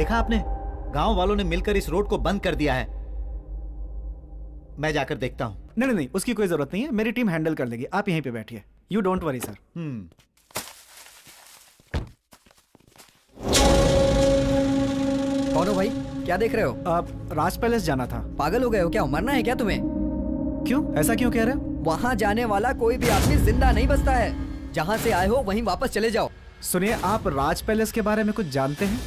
देखा आपने? गांव वालों ने मिलकर इस रोड को बंद कर दिया है। मैं जाकर देखता हूं। नहीं नहीं, उसकी कोई जरूरत नहीं है, मेरी टीम हैंडल कर लेगी। आप यहीं पे बैठिए, यू डोंट वरी सर। कौन हो भाई? क्या देख रहे हो? आप राज पैलेस जाना था। पागल हो गए हो क्या? मरना है क्या तुम्हें? क्यों, ऐसा क्यों कह रहे हो? वहाँ जाने वाला कोई भी आदमी जिंदा नहीं बचता है। जहाँ से आए हो वहीं वापस चले जाओ। सुनिए, आप राज पैलेस के बारे में कुछ जानते हैं?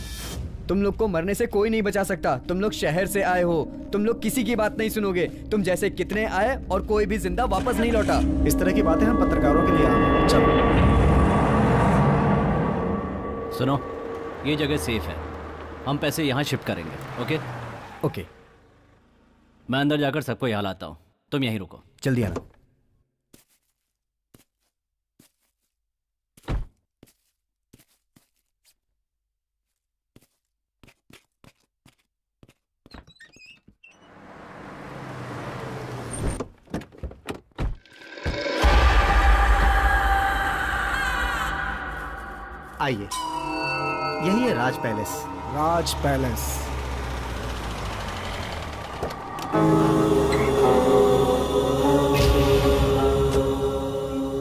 तुम लोग को मरने से कोई नहीं बचा सकता। तुम लोग शहर से आए हो, तुम लोग किसी की बात नहीं सुनोगे। तुम जैसे कितने आए और कोई भी जिंदा वापस नहीं लौटा। इस तरह की बातें हम पत्रकारों के लिए आए हैं। चलो सुनो, ये जगह सेफ है, हम पैसे यहाँ शिफ्ट करेंगे। ओके ओके, मैं अंदर जाकर सबको यहाँ लाता हूँ, तुम यहीं रुको। जल्दी आना। आइए, यही है राज पैलेस। राज पैलेस।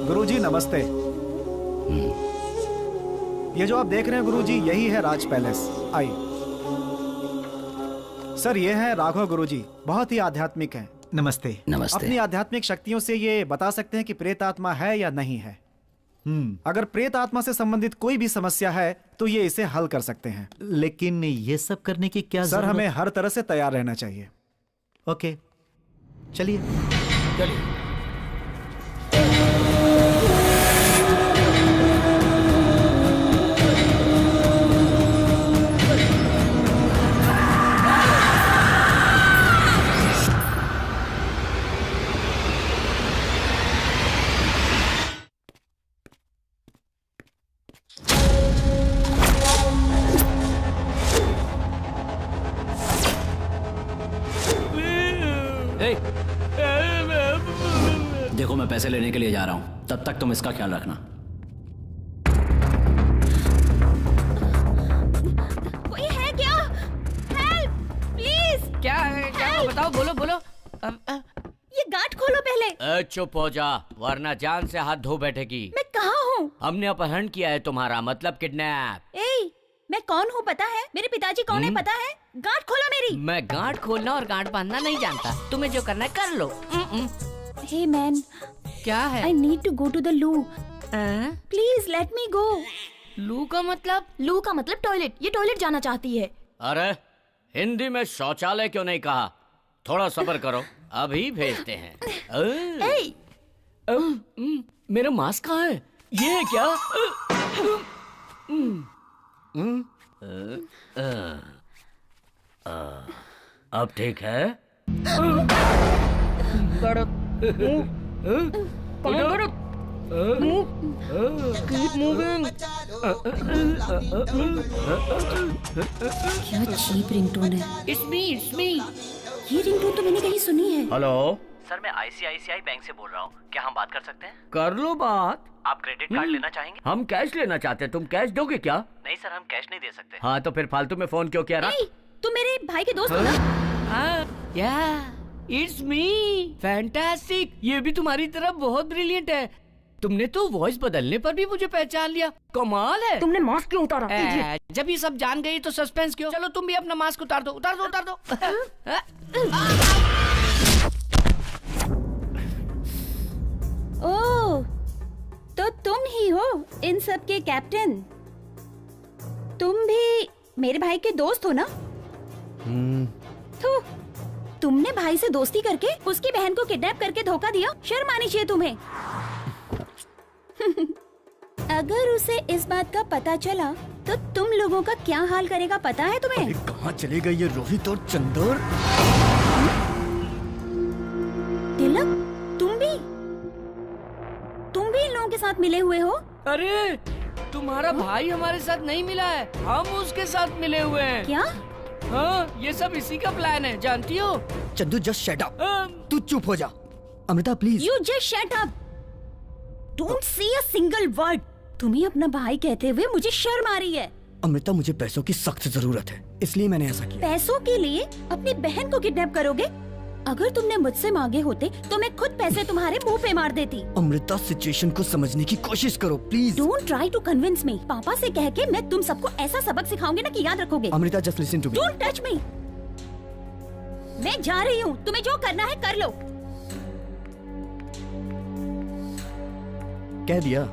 गुरुजी नमस्ते। ये जो आप देख रहे हैं गुरुजी, यही है राज पैलेस। आइए। सर, ये है राघव गुरुजी, बहुत ही आध्यात्मिक हैं। नमस्ते। नमस्ते। अपनी आध्यात्मिक शक्तियों से ये बता सकते हैं कि प्रेत आत्मा है या नहीं है। अगर प्रेत आत्मा से संबंधित कोई भी समस्या है तो ये इसे हल कर सकते हैं। लेकिन ये सब करने की क्या सर, हमें हर तरह से तैयार रहना चाहिए। ओके, चलिए। देखो, मैं पैसे लेने के लिए जा रहा हूँ, तब तक तुम इसका ख्याल रखना। कोई है क्या? Help please. क्या है? क्या बताओ, बोलो बोलो। ये गार्ड खोलो पहले। चुप हो जा, वरना जान से हाथ धो बैठेगी। मैं कहाँ हूँ? हमने अपहरण किया है तुम्हारा, मतलब किडनैप। मैं कौन हूँ पता है? मेरे पिताजी कौन है पता है? गार्ड खोलो मेरी। मैं गांठ खोलना और गांठ बांधना नहीं जानता, तुम्हें जो करना है कर लो। हे मैन, क्या है? I need to go to the loo, please let me go. Loo का मतलब? लू का मतलब टॉयलेट। ये टॉयलेट जाना चाहती है। अरे हिंदी में शौचालय क्यों नहीं कहा? थोड़ा सब्र करो, अभी भेजते हैं। मेरा मास्क कहाँ है? ये है क्या? अब ठीक है? क्या चीप रिंगटोन है। It's me. ये रिंगटोन तो मैंने कहीं सुनी है। हेलो सर, मैं ICICI बैंक से बोल रहा हूँ, क्या हम बात कर सकते हैं? कर लो बात। आप क्रेडिट कार्ड लेना चाहेंगे? हम कैश लेना चाहते हैं, तुम कैश दोगे क्या? नहीं सर, हम कैश नहीं दे सकते। हाँ तो फिर फालतू में फोन क्यों किया? तुम मेरे भाई के दोस्त हो ना? It's me. फैंटास्टिक, ये भी तुम्हारी तरह बहुत ब्रिलियंट है। तुमने तो वॉइस बदलने पर भी मुझे पहचान लिया, कमाल है। तुमने मास्क क्यों उतारा? जब ये सब जान गई तो सस्पेंस क्यों? चलो तुम भी अपना मास्क उतार दो। ओह, तो तुम ही हो इन सब के कैप्टन। तुम भी मेरे भाई के दोस्त हो ना? तो तुमने भाई से दोस्ती करके उसकी बहन को किडनैप करके धोखा दिया। शर्म आनी चाहिए तुम्हें। अगर उसे इस बात का पता चला तो तुम लोगों का क्या हाल करेगा पता है तुम्हें? कहाँ चले गए ये रोहित और चंदर? तिलक, तुम भी इन लोगों के साथ मिले हुए हो? अरे तुम्हारा भाई हमारे साथ नहीं मिला है, हम उसके साथ मिले हुए हैं। क्या? हाँ, ये सब इसी का प्लान है, जानती हो? Chandu just shut up. तू चुप हो जा। Amrita please. You just shut up. Don't say a single word. तुम्हें अपना भाई कहते हुए मुझे शर्म आ रही है। अमृता, मुझे पैसों की सख्त जरूरत है, इसलिए मैंने ऐसा किया। पैसों के लिए अपनी बहन को किडनैप करोगे? अगर तुमने मुझसे मांगे होते तो मैं खुद पैसे तुम्हारे मुंह पे मार देती। अमृता, सिचुएशन को समझने की कोशिश करो please. Don't try to convince me. पापा से कह के मैं तुम सबको ऐसा सबक सिखाऊंगी ना कि याद रखोगे। Amrita, just listen to me. Don't touch me. मैं जा रही हूँ, तुम्हें जो करना है कर लो। कह दिया।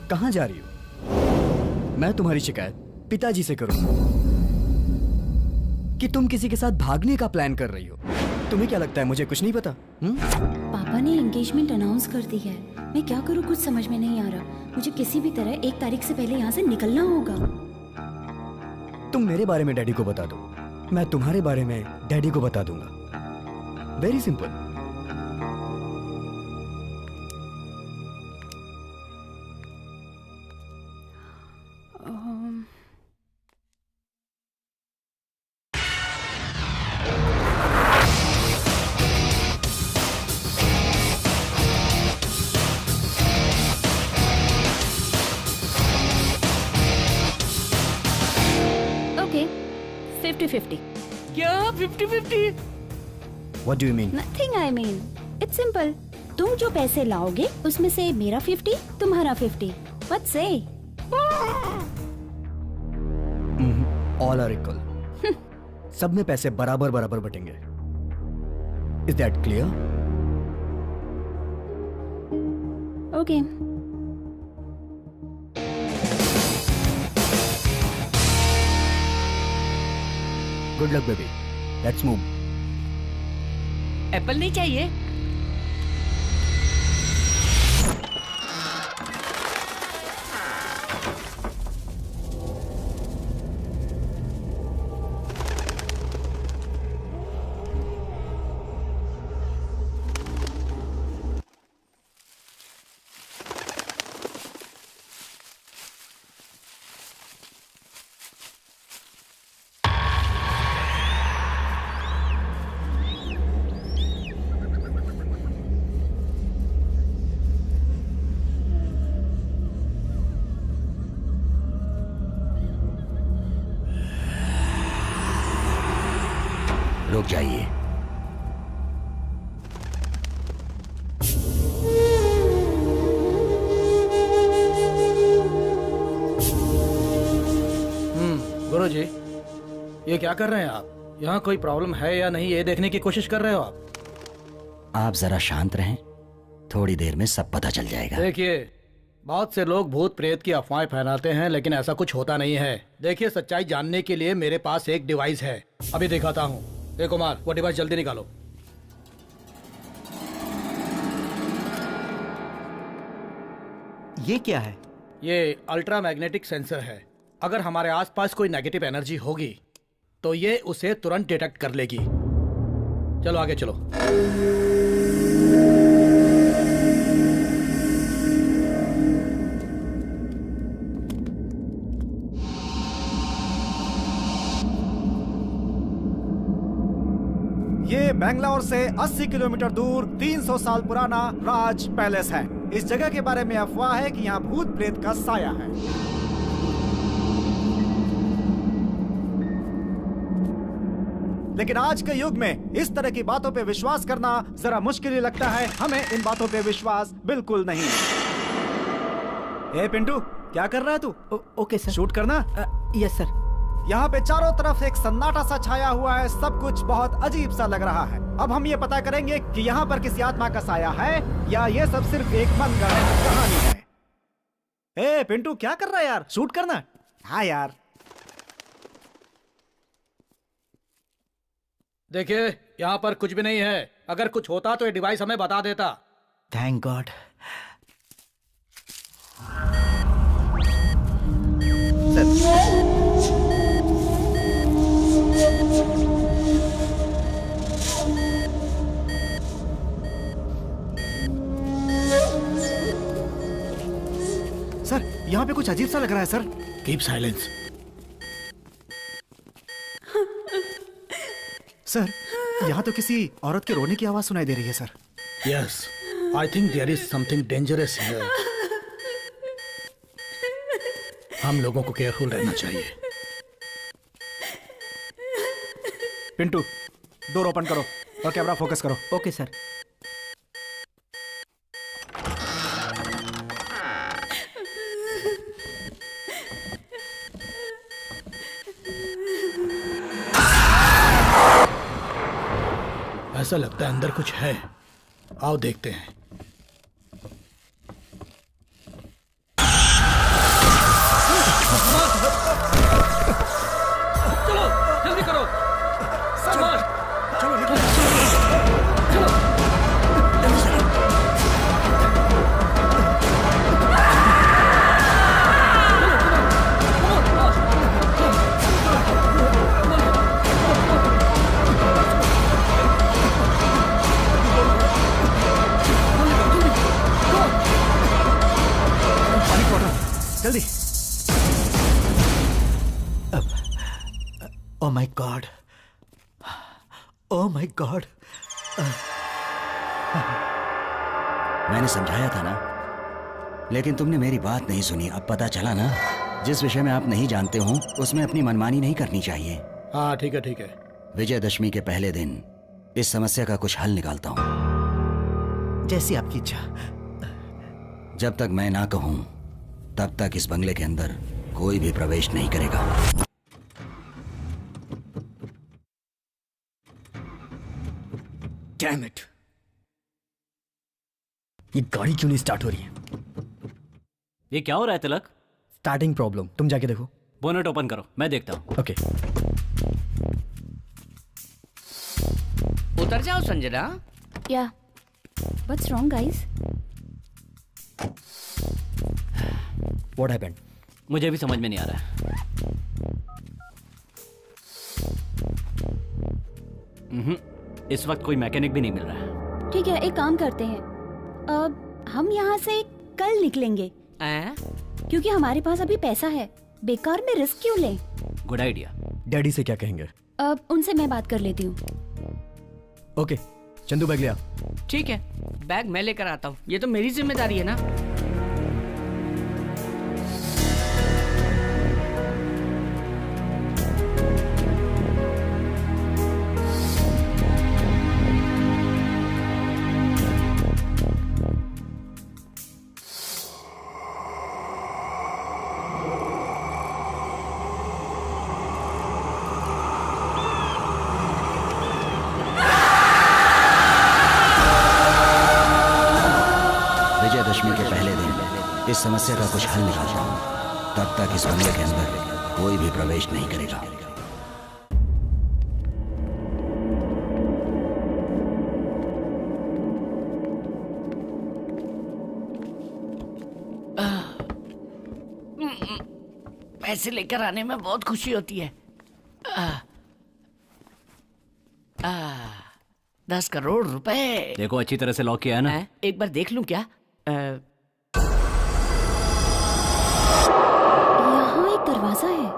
कहाँ जा रही हो? मैं तुम्हारी शिकायत पिताजी से करूंगा कि तुम किसी के साथ भागने का प्लान कर रही हो। तुम्हें क्या लगता है मुझे कुछ नहीं पता? पापा ने एंगेजमेंट अनाउंस कर दी है। मैं क्या करूँ कुछ समझ में नहीं आ रहा। मुझे किसी भी तरह 1 तारीख से पहले यहाँ से निकलना होगा। तुम मेरे बारे में डैडी को बता दो, मैं तुम्हारे बारे में डैडी को बता दूंगा। Very simple. ओके, 50-50। क्या 50-50? What do you mean? Nothing I mean. It's simple. तुम जो पैसे लाओगे उसमें से मेरा 50, तुम्हारा 50. What say? All are equal. सब में पैसे बराबर बराबर बटेंगे। Is that clear? Okay. Good luck, baby. Let's move. Apple नहीं चाहिए? रुक जाइए। गुरुजी, ये क्या कर रहे हैं आप? यहाँ कोई प्रॉब्लम है या नहीं ये देखने की कोशिश कर रहे हो आप? आप जरा शांत रहें, थोड़ी देर में सब पता चल जाएगा। देखिए, बहुत से लोग भूत प्रेत की अफवाहें फैलाते हैं, लेकिन ऐसा कुछ होता नहीं है। देखिए, सच्चाई जानने के लिए मेरे पास एक डिवाइस है, अभी दिखाता हूँ। देखो कुमार, वो डिवाइस जल्दी निकालो। ये क्या है? ये अल्ट्रा मैग्नेटिक सेंसर है। अगर हमारे आसपास कोई नेगेटिव एनर्जी होगी तो ये उसे तुरंत डिटेक्ट कर लेगी। चलो आगे चलो। ये बेंगलोर से 80 किलोमीटर दूर 300 साल पुराना राज पैलेस है। इस जगह के बारे में अफवाह है कि यहाँ भूत प्रेत का साया है। लेकिन आज के युग में इस तरह की बातों पे विश्वास करना जरा मुश्किल ही लगता है। हमें इन बातों पे विश्वास बिल्कुल नहीं। ए पिंटू, क्या कर रहा है तू? Okay sir. शूट करना? Yes sir. यहाँ पे चारों तरफ एक सन्नाटा सा छाया हुआ है, सब कुछ बहुत अजीब सा लग रहा है। अब हम ये पता करेंगे कि यहाँ पर किसी आत्मा का साया है या ये सब सिर्फ एक मनगढ़ंत कहानी है। ए पिंटू, क्या कर रहा है यार? शूट करना? हाँ यार। देखिए, यहाँ पर कुछ भी नहीं है। अगर कुछ होता तो ये डिवाइस हमें बता देता। Thank God. सर, यहाँ पे कुछ अजीब सा लग रहा है सर। Keep silence. सर, यहाँ तो किसी औरत के रोने की आवाज सुनाई दे रही है sir. Yes, I think there is something dangerous here. हम लोगों को केयरफुल रहना चाहिए। पिंटू, डोर ओपन करो और कैमरा फोकस करो। Okay sir. ऐसा लगता है अंदर कुछ है, आओ देखते हैं। चलो जल्दी करो। जल्दी। Oh my God, oh my God. मैंने समझाया था ना, लेकिन तुमने मेरी बात नहीं सुनी। अब पता चला ना, जिस विषय में आप नहीं जानते हो उसमें अपनी मनमानी नहीं करनी चाहिए। हाँ ठीक है ठीक है। विजयदशमी के पहले दिन इस समस्या का कुछ हल निकालता हूँ। जैसी आपकी इच्छा। जब तक मैं ना कहूं तब तक इस बंगले के अंदर कोई भी प्रवेश नहीं करेगा। डैम इट, ये गाड़ी क्यों नहीं स्टार्ट हो रही है? ये क्या हो रहा है तिलक? स्टार्टिंग प्रॉब्लम, तुम जाके देखो। बोनेट ओपन करो, मैं देखता हूँ। ओके। उतर जाओ संजना। या what's wrong guys? What happened? मुझे भी समझ में नहीं आ रहा है। इस वक्त कोई मैकेनिक भी नहीं मिल रहा है। ठीक है, एक काम करते हैं, अब हम यहाँ से कल निकलेंगे क्योंकि हमारे पास अभी पैसा है। बेकार में रिस्क क्यों लें? Good idea. डैडी से क्या कहेंगे? अब उनसे मैं बात कर लेती हूँ। ओके, चंदू बैग लिया। ठीक है, बैग मैं लेकर आता हूँ, ये तो मेरी जिम्मेदारी है ना। विजयदशमी के पहले दिन इस समस्या का कुछ हल निकालता हूँ। तब तक इस बंगले के अंदर कोई भी प्रवेश नहीं करेगा। पैसे लेकर आने में बहुत खुशी होती है। 10 करोड़ रुपए। देखो अच्छी तरह से लॉक किया है ना? एक बार देख लूं क्या? यहाँ एक दरवाजा है।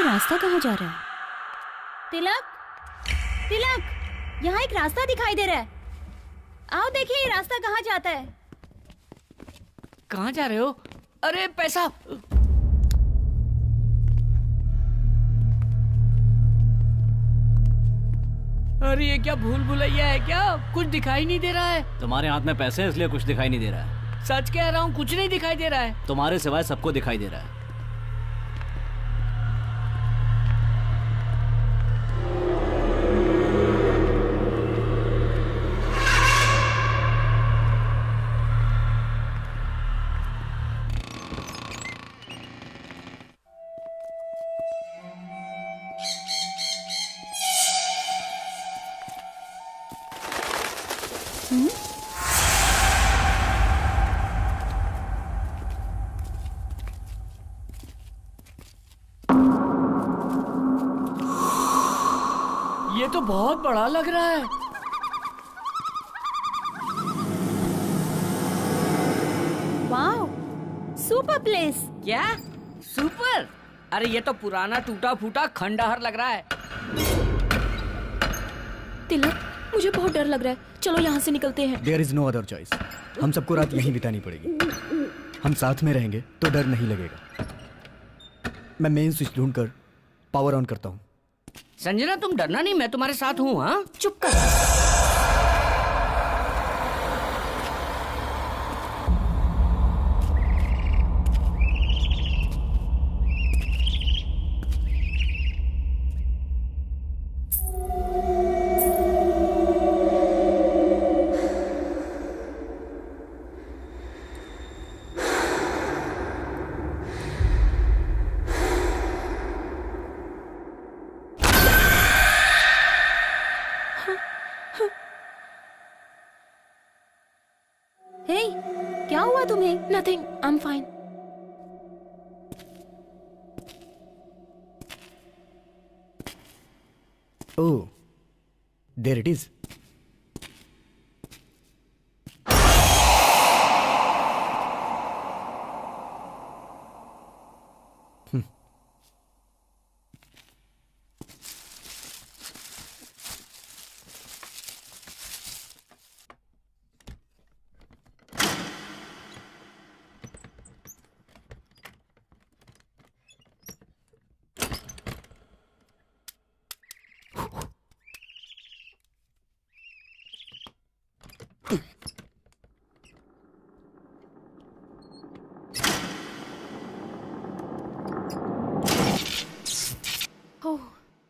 रास्ता कहाँ जा रहा है? तिलक, तिलक, यहाँ एक रास्ता दिखाई दे रहा है। आओ देखिए ये रास्ता कहाँ जाता है। कहाँ जा रहे हो? अरे पैसा। अरे ये क्या भूल भुलैया है क्या? कुछ दिखाई नहीं दे रहा है। तुम्हारे हाथ में पैसे हैं इसलिए कुछ दिखाई नहीं दे रहा है। सच कह रहा हूँ, कुछ नहीं दिखाई दे रहा है। तुम्हारे सिवाय सबको दिखाई दे रहा है। बहुत बड़ा लग रहा है। Wow, super place. क्या सुपर? अरे ये तो पुराना टूटा फूटा खंडहर लग रहा है। तिलक, मुझे बहुत डर लग रहा है, चलो यहाँ से निकलते हैं। There is no other choice. हम सबको रात यहीं बितानी पड़ेगी। हम साथ में रहेंगे तो डर नहीं लगेगा। मैं मेन स्विच ढूंढकर पावर ऑन करता हूँ। संजना तुम डरना नहीं, मैं तुम्हारे साथ हूँ। हाँ चुप कर। हे, क्या हुआ तुम्हें? Nothing, I am fine. Oh, there it is.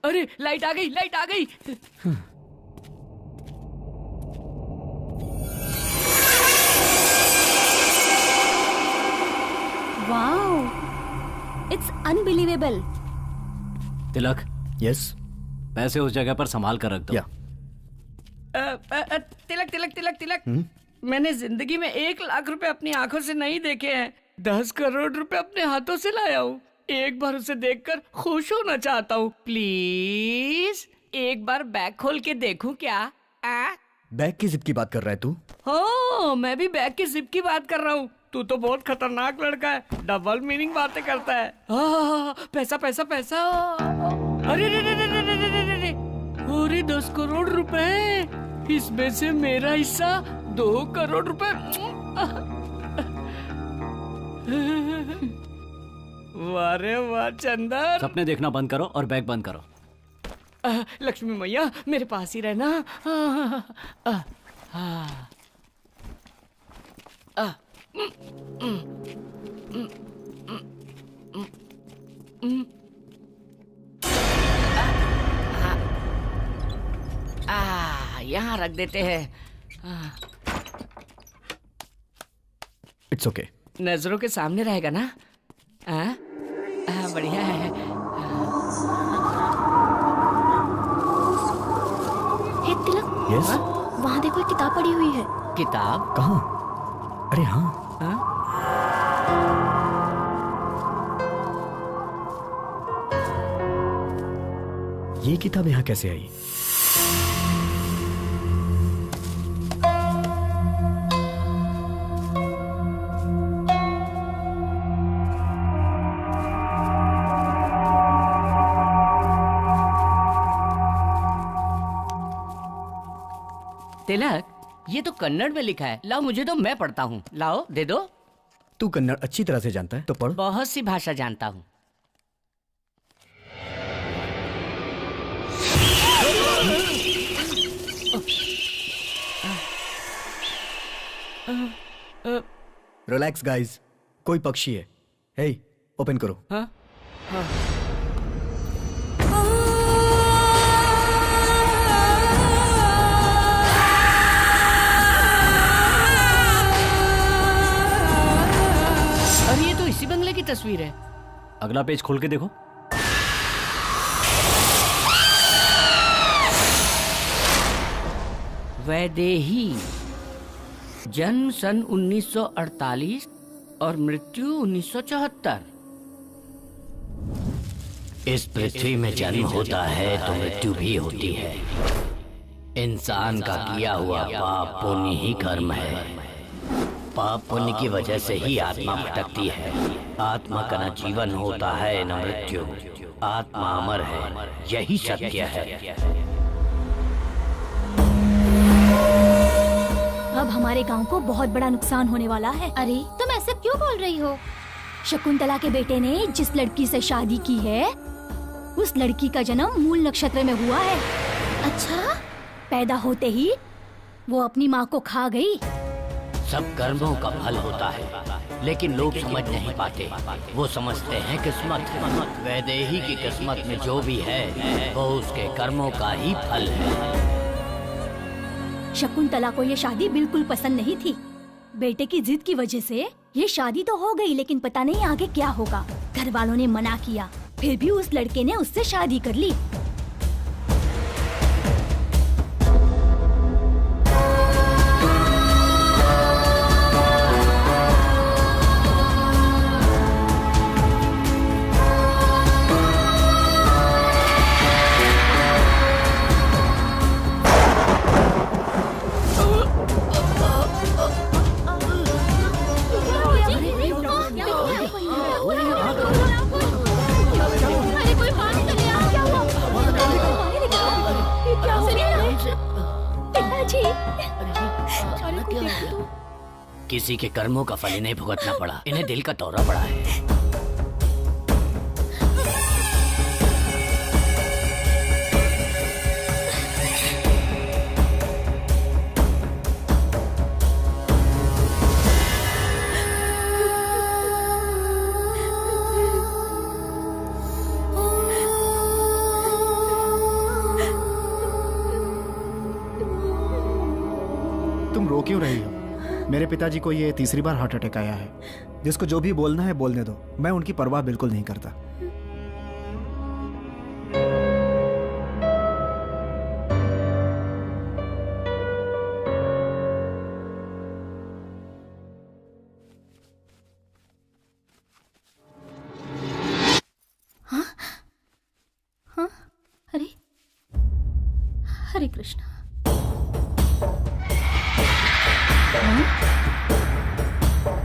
अरे लाइट आ गई, लाइट आ गई। Wow, it's unbelievable. Tilak, yes. पैसे उस जगह पर संभाल कर रख दो। या तिलक तिलक तिलक तिलक, मैंने जिंदगी में 1 लाख रुपए अपनी आंखों से नहीं देखे हैं। 10 करोड़ रुपए अपने हाथों से लाया हूँ। एक बार उसे देखकर खुश होना चाहता हूँ। प्लीज एक बार बैग खोल के देखूं क्या? बैग की जिप की बात कर रहा है तू? हाँ, मैं भी बैग की जिप की बात कर रहा हूँ। तू तो बहुत खतरनाक लड़का है, डबल मीनिंग बातें करता है। पैसा पैसा पैसा। अरे रे रे रे रे रे रे रे रे। अरे 10 करोड़ रुपए, इसमें से मेरा हिस्सा 2 करोड़ रुपए। वाह रे वाह चंदर। सपने देखना बंद करो और बैग बंद करो। लक्ष्मी मैया मेरे पास ही रहना। यहाँ रख देते हैं। It's okay. नजरों के सामने रहेगा ना? बढ़िया है। हे तिलक, यस। वहाँ देखो एक किताब पड़ी हुई है। किताब? कहाँ? अरे हाँ। ये किताब यहाँ कैसे आई? तिलक, ये तो कन्नड़ में लिखा है। लाओ मुझे दो, मैं पढ़ता हूँ। लाओ दे दो। तू कन्नड़ अच्छी तरह से जानता है तो पढ़। बहुत सी भाषा जानता हूँ। रिलैक्स गाइस, कोई पक्षी है। हे, ओपन करो। हाँ? हाँ। अरे ये तो इसी बंगले की तस्वीर है। अगला पेज खोल के देखो। वैदेही, जन्म सन 1948 और मृत्यु 1974। इस पृथ्वी में जन्म होता है तो मृत्यु भी होती है। इंसान का किया हुआ पाप पुण्य ही कर्म है। पाप पुण्य की वजह से ही आत्मा भटकती है। आत्मा का न जीवन होता है न मृत्यु। आत्मा अमर है, यही सत्य है। अब हमारे गांव को बहुत बड़ा नुकसान होने वाला है। अरे तुम ऐसा क्यों बोल रही हो? शकुंतला के बेटे ने जिस लड़की से शादी की है उस लड़की का जन्म मूल नक्षत्र में हुआ है। अच्छा? पैदा होते ही वो अपनी माँ को खा गई। सब कर्मों का फल होता है, लेकिन लोग समझ नहीं पाते। वो समझते हैं किस्मत। वैदेही की किस्मत में जो भी है वो उसके कर्मों का ही फल है। शकुंतला को ये शादी बिल्कुल पसंद नहीं थी। बेटे की जिद की वजह से ये शादी तो हो गई, लेकिन पता नहीं आगे क्या होगा। घर वालों ने मना किया, फिर भी उस लड़के ने उससे शादी कर ली। किसी के कर्मों का फल इन्हें भुगतना पड़ा। इन्हें दिल का दौरा पड़ा है। तुम रो क्यों रही हो? मेरे पिताजी को ये तीसरी बार हार्ट अटैक आया है। जिसको जो भी बोलना है बोलने दो, मैं उनकी परवाह बिल्कुल नहीं करता। हाँ? हाँ? अरे हरे कृष्णा।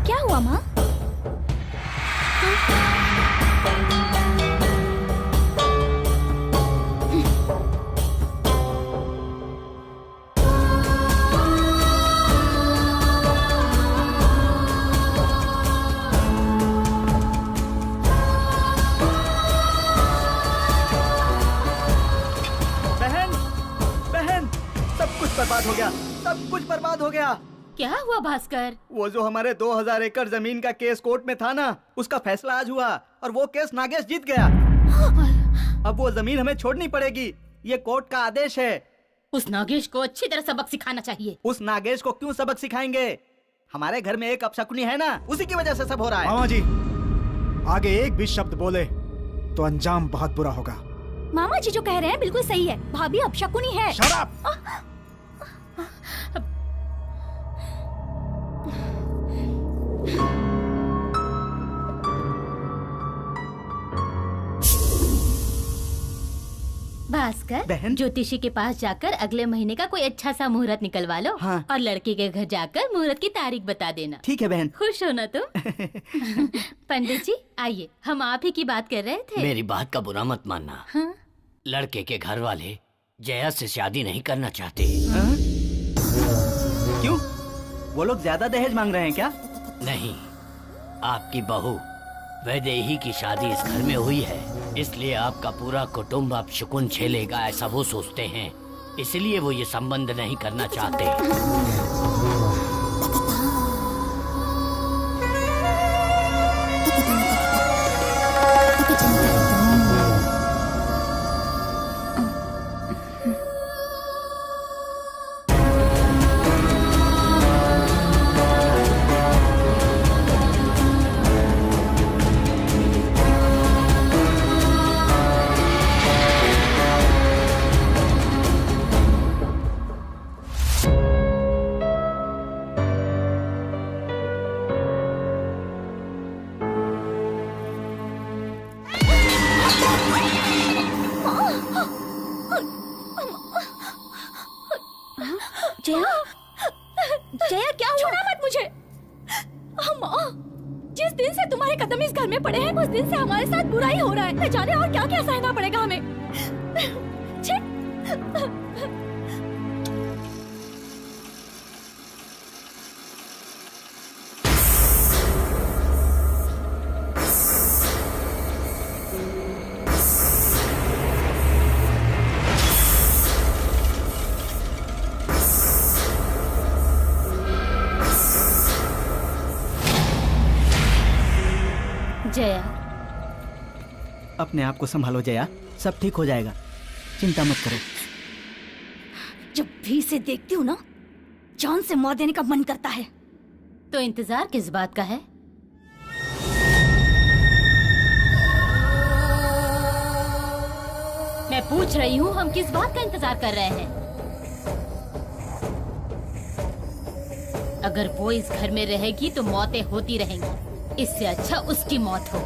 क्या हुआ माँ? बहन, बहन, सब कुछ बर्बाद हो गया। सब कुछ बर्बाद हो गया। क्या हुआ भास्कर? वो जो हमारे 2000 एकड़ जमीन का केस कोर्ट में था ना, उसका फैसला आज हुआ और वो केस नागेश जीत गया। अब वो जमीन हमें छोड़नी पड़ेगी। ये कोर्ट का आदेश है। उस नागेश को अच्छी तरह सबक सिखाना चाहिए। उस नागेश को क्यों सबक सिखाएंगे? हमारे घर में एक अपशकुनी है ना, उसी की वजह से सब हो रहा है। मामा जी, आगे एक भी शब्द बोले तो अंजाम बहुत बुरा होगा। मामा जी जो कह रहे हैं बिल्कुल सही है। भाभी अपशकुनी है। शराब। भास्कर, बहन? ज्योतिषी के पास जाकर अगले महीने का कोई अच्छा सा मुहूर्त निकलवा लो। हाँ। और लड़के के घर जाकर मुहूर्त की तारीख बता देना। ठीक है बहन। खुश हो ना तुम? पंडित जी आइए, हम आप ही की बात कर रहे थे। मेरी बात का बुरा मत मानना। हाँ? लड़के के घर वाले जया से शादी नहीं करना चाहते। क्यों? वो लोग ज्यादा दहेज मांग रहे हैं क्या? नहीं, आपकी बहू वैदेही की शादी इस घर में हुई है, इसलिए आपका पूरा कुटुंब अब शकुन झेलेगा, ऐसा वो सोचते हैं। इसलिए वो ये संबंध नहीं करना चाहते। जया क्या हुआ? छूना मत मुझे। माँ, जिस दिन से तुम्हारे कदम इस घर में पड़े हैं उस दिन से हमारे साथ बुराई हो रहा है। न जाने और क्या क्या सहना पड़ेगा हमें। छी। जया, अपने आप को संभालो जया, सब ठीक हो जाएगा, चिंता मत करो। जब भी इसे देखती हूँ ना, जान से मार देने का मन करता है। तो इंतजार किस बात का है? मैं पूछ रही हूँ, हम किस बात का इंतजार कर रहे हैं? अगर वो इस घर में रहेगी तो मौतें होती रहेंगी। इससे अच्छा उसकी मौत हो।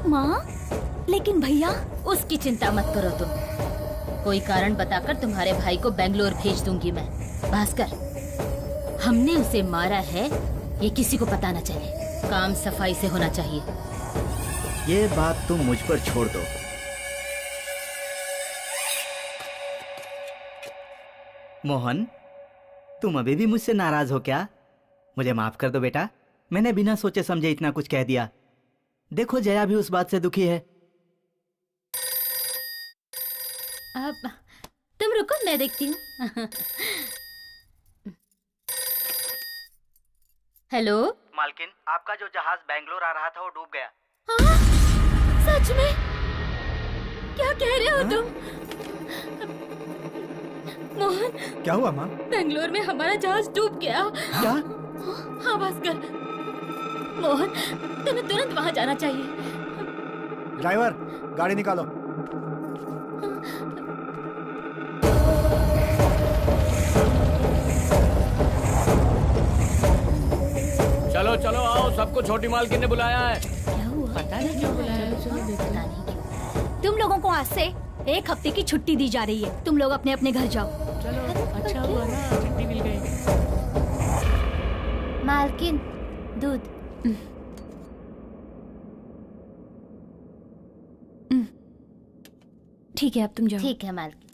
माँ, लेकिन भैया। उसकी चिंता मत करो तुम। कोई कारण बताकर तुम्हारे भाई को बेंगलोर भेज दूंगी मैं। भास्कर, हमने उसे मारा है ये किसी को पता न चले। काम सफाई से होना चाहिए। ये बात तुम मुझ पर छोड़ दो। मोहन, तुम अभी भी मुझसे नाराज हो क्या? मुझे माफ कर दो बेटा, मैंने बिना सोचे समझे इतना कुछ कह दिया। देखो जया भी उस बात से दुखी है। अब तुम रुको, मैं देखती हूँ। हेलो मालकिन, आपका जो जहाज बेंगलोर आ रहा था वो डूब गया। हाँ? सच में? क्या कह रहे हो तुम? मोहन, क्या हुआ माँ? बेंगलोर में हमारा जहाज डूब गया। क्या? हाँ भास्कर, मोहन तुम्हें तुरंत वहाँ जाना चाहिए। ड्राइवर, गाड़ी निकालो। चलो चलो आओ, सबको छोटी मालकिन ने बुलाया है। क्या हुआ? पता नहीं क्यों बुलाया है। पता नहीं क्यों। तुम लोगों को आज से 1 हफ्ते की छुट्टी दी जा रही है। तुम लोग अपने अपने घर जाओ। चलो, अच्छा हुआ ना, छुट्टी मिल गई। मालकिन, दूध। ठीक है, अब तुम जाओ। ठीक है मालकिन।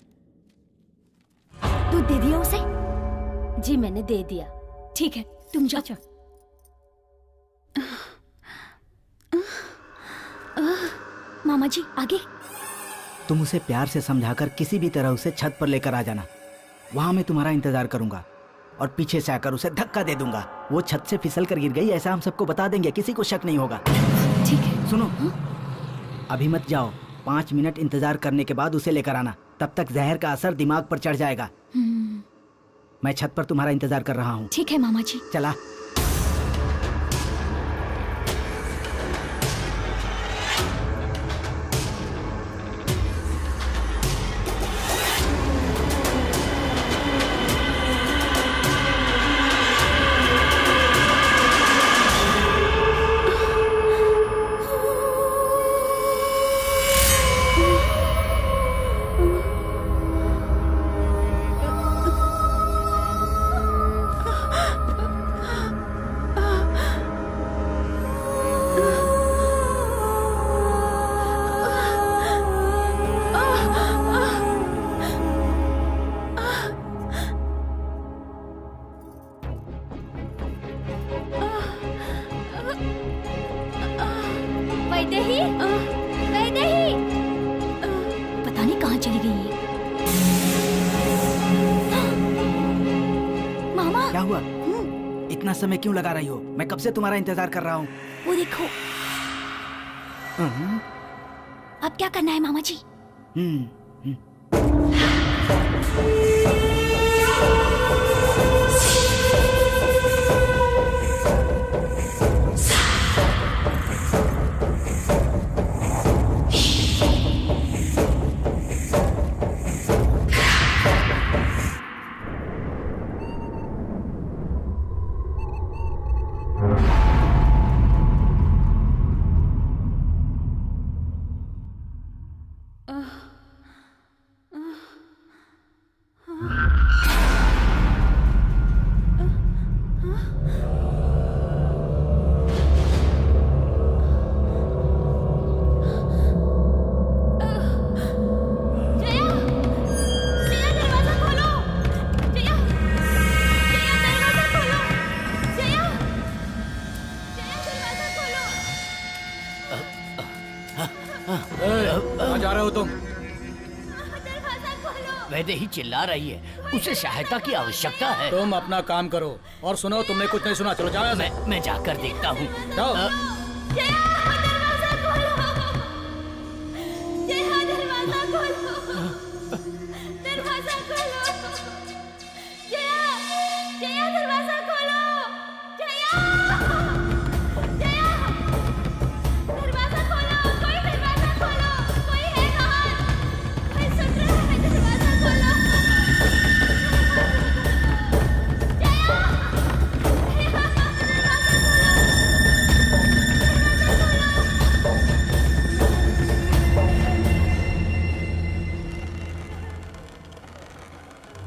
दूध दे दिया उसे? जी मैंने दे दिया। ठीक है, तुम जाओ। अच्छा। मामा जी, आगे। तुम उसे प्यार से समझाकर किसी भी तरह उसे छत पर लेकर आ जाना। वहां मैं तुम्हारा इंतजार करूंगा और पीछे से आकर उसे धक्का दे दूंगा। वो छत से फिसल कर गिर गई ऐसा हम सबको बता देंगे, किसी को शक नहीं होगा। ठीक है। सुनो, अभी मत जाओ, 5 मिनट इंतजार करने के बाद उसे लेकर आना। तब तक जहर का असर दिमाग पर चढ़ जाएगा। मैं छत पर तुम्हारा इंतजार कर रहा हूँ। ठीक है मामा जी। चला। वैदेही, वैदेही, पता नहीं कहाँ चली गई है। मामा, क्या हुआ? इतना समय क्यों लगा रही हो? मैं कब से तुम्हारा इंतजार कर रहा हूँ। वो देखो। अब क्या करना है मामा जी? हो तुम? वैदेही चिल्ला रही है, उसे सहायता की आवश्यकता है। तुम अपना काम करो। और सुनो, तुमने कुछ नहीं सुना, चलो जाओ यहाँ से। मैं जाकर देखता हूँ। जाओ।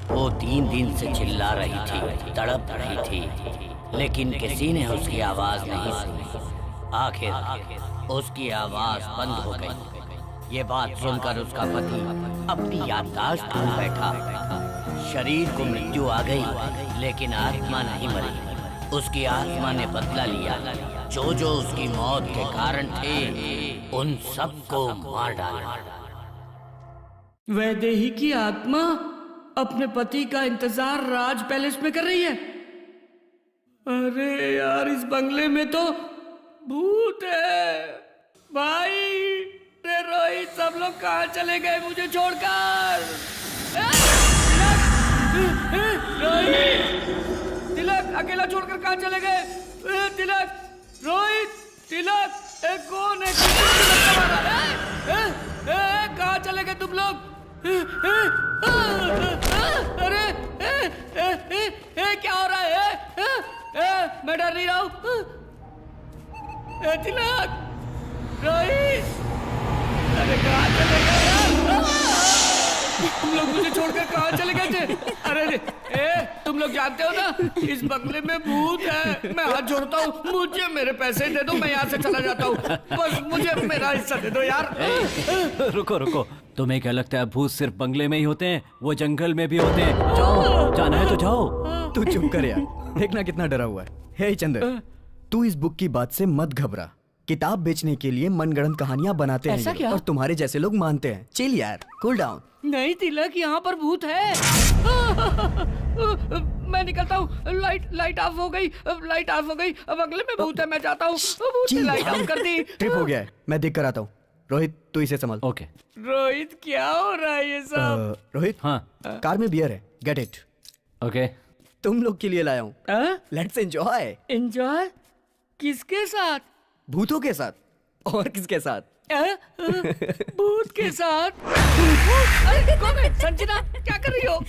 वो 3 दिन से चिल्ला रही थी, तड़प रही थी, लेकिन किसी ने उसकी आवाज नहीं सुनी। आखिर उसकी आवाज बंद हो गई। ये बात सुनकर उसका पति अपनी याददाश्त खो बैठा। शरीर को मृत्यु आ गई, लेकिन आत्मा नहीं मरी। उसकी आत्मा ने बदला लिया। जो जो उसकी मौत के कारण थे, उन सबको मार डाला। वैदेही की आत्मा अपने पति का इंतजार राज पैलेस में कर रही है। अरे यार, इस बंगले में तो भूत है। भाई रे रोहित, सब लोग कहाँ चले गए मुझे छोड़कर? रोहित, तिलक अकेला छोड़कर कहाँ चले गए? तिलक, रोहित, तिलक, कौन है? कहाँ चले गए तुम लोग? अरे क्या हो रहा है? मैं डर नहीं रहा हूँ। तिलक, रोहित, अरे कहाँ चले गए यार? तुम लोग मुझे छोड़कर कहाँ चले गए थे? अरे तुम लोग जानते हो ना, इस बंगले में भूत है। मैं हाथ जोड़ता हूँ, मुझे मेरे पैसे दे दो, मैं यहाँ से चला जाता हूँ। बस मुझे मेरा हिस्सा दे दो यार। रुको रुको, तुम्हें क्या लगता है भूत सिर्फ बंगले में ही होते हैं? वो जंगल में भी होते हैं। जाओ, जाना है तो जाओ। तू चुप कर यार, देखना कितना डरा हुआ है। हे चंदर, तू इस बुक की बात से मत घबरा। किताब बेचने के लिए मनगढ़ंत कहानियां बनाते हैं ये, और तुम्हारे जैसे लोग मानते हैं। चिल यार, कूल डाउन। नहीं तिलक, यहाँ पर भूत है। मैं निकलता हूँ। लाइट ऑफ हो गई, लाइट ऑफ हो गई। अब अगले में भूत है, मैं जाता हूँ। भूत ने लाइट ऑफ कर दी। ट्रिप हो गया है, मैं देख कर आता हूँ। रोहित, तू इसे संभाल। ओके। रोहित, क्या हो रहा है ये सब? रोहित, हाँ, कार में बियर है, गेट इट। ओके। तुम लोग के लिए लाया हूँ। Let's enjoy. एंजॉय? किसके साथ? भूतों के साथ। और किसके साथ? भूत के साथ? अरे कौन है? संजना, क्या कर रही हो?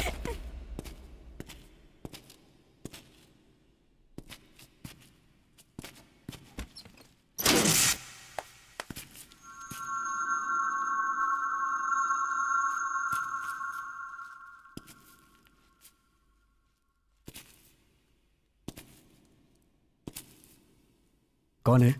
कौन है?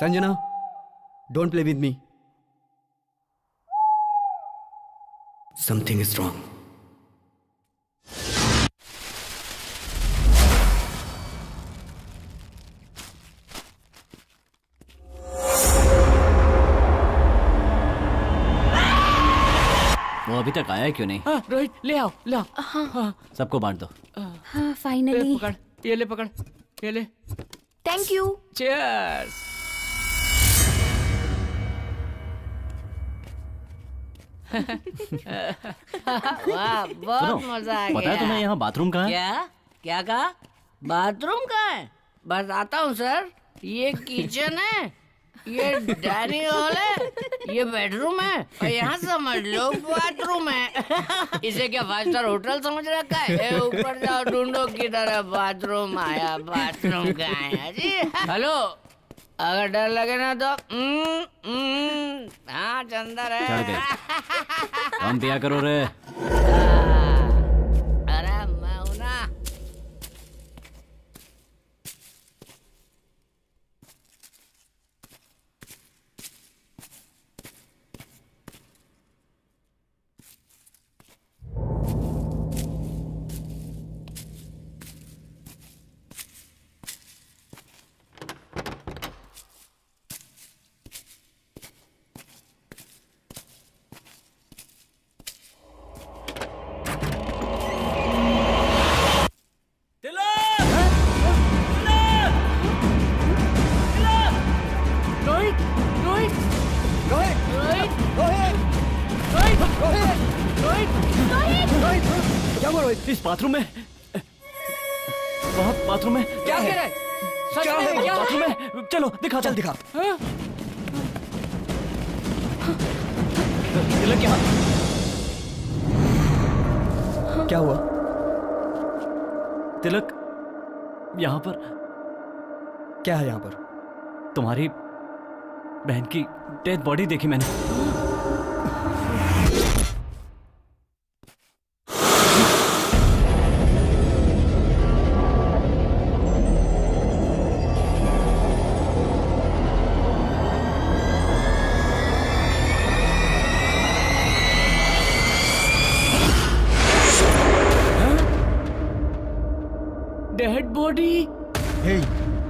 Sanjana, don't play with me. Something is wrong. वो अभी तक आया क्यों नहीं? रोहित, ले आओ, ले आओ। हाँ। सबको बांट दो। हाँ, फाइनली। पकड़, ये ले, पकड़, ये ले। Thank you. चीयर्स। वाह, बहुत मजा आ गया। पता है तुम्हें यहाँ बाथरूम कहाँ है? क्या क्या कहा? बाथरूम कहाँ है? बताता हूँ सर। ये किचन है, ये डाइनिंग हॉल है, ये बेडरूम है, और यहाँ समझ लो बाथरूम है। इसे क्या 5 स्टार होटल समझ रखा है? ऊपर जाओ, ढूंढो किधर है बाथरूम। आया, बाथरूम कहाँ है जी? हेलो, अगर डर लगे ना तो हाँ चंदर है। चढ़ गए। कम पिया करो रे। अरे मैं हूं ना। इस बाथरूम में, वहाँ बाथरूम में क्या कह रहा है? सच में क्या बाथरूम में? चलो दिखा, चल दिखा। तिलक क्या? क्या हुआ? तिलक यहाँ पर क्या है? यहाँ पर तुम्हारी बहन की डेड बॉडी देखी मैंने। Dead body? हे,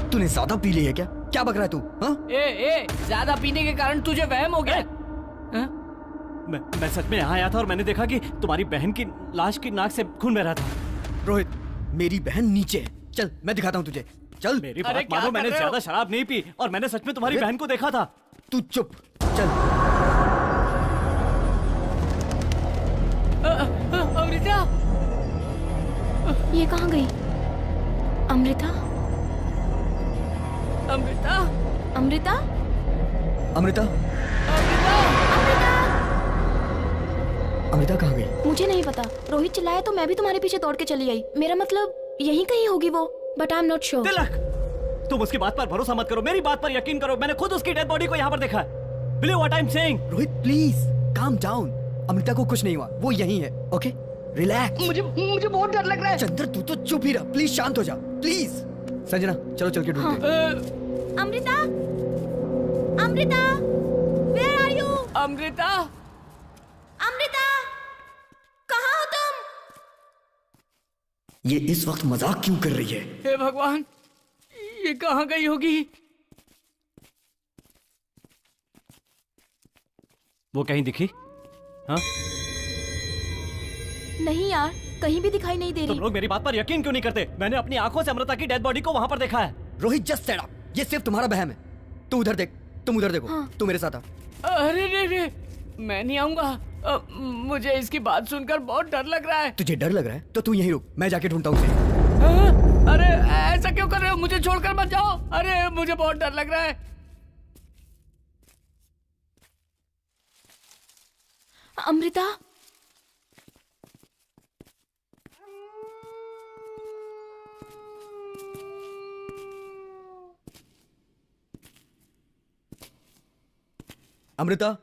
तूने ज्यादा पी ली है क्या? क्या बक रहा है तू? हाँ? ए, ज्यादा पीने के कारण तुझे वहम हो गया? मैं सच में यहाँ आया था और मैंने देखा कि तुम्हारी बहन की लाश की नाक से खून बह रहा था। रोहित, मेरी बहन नीचे है। चल मैं दिखाता हूँ तुझे। चल। मेरी बात मानो, मैंने ज्यादा शराब नहीं पी और मैंने सच में तुम्हारी बहन को देखा था। तू चुप। चल। अमृता, ये कहाँ गई? अमृता? अमृता? अमृता? अमृता? अमृता कहाँ गई? मुझे नहीं पता। रोहित चिल्लाया तो मैं भी तुम्हारे पीछे दौड़ के चली आई। मेरा मतलब यहीं कहीं होगी वो, but I am not sure. Tilak, तुम उसकी बात पर भरोसा मत करो, मेरी बात पर यकीन करो। मैंने खुद उसकी डेड बॉडी को यहाँ पर देखा है। Believe what I am saying. Rohit please calm down. Amrita को कुछ नहीं हुआ, वो यहीं है। Okay relax. मुझे बहुत डर लग रहा है। चंद्र तू तो चुप ही रह, प्लीज शांत हो जा प्लीज। संजना चलो चल के ढूंढते हैं। Amrita, Amrita, where are you? Amrita, Amrita, कहाँ हो तुम? ये इस वक्त मजाक क्यों कर रही है? हे भगवान, ये कहाँ गई होगी? वो कहीं दिखी? हाँ? नहीं यार, कहीं भी दिखाई नहीं दे रही। तुम लोग मेरी बात पर यकीन क्यों नहीं करते? मैंने अपनी आंखों से अमृता की डेड बॉडी को वहां पर देखा है। रोहित जस्ट सेट अप, ये सिर्फ तुम्हारा वहम है। तू उधर देख, तुम उधर देखो। हाँ। तू मेरे साथ आ। अरे रे, मैं नहीं आऊंगा। मुझे इसकी बात सुनकर बहुत डर लग रहा है। तुझे डर लग रहा है तो तू यहीं रुक, मैं जाके ढूंढता हूँ उसे। अरे ऐसा क्यों कर रहे हो? मुझे छोड़कर मत जाओ। अरे मुझे बहुत डर लग रहा है। अमृता, अमृता,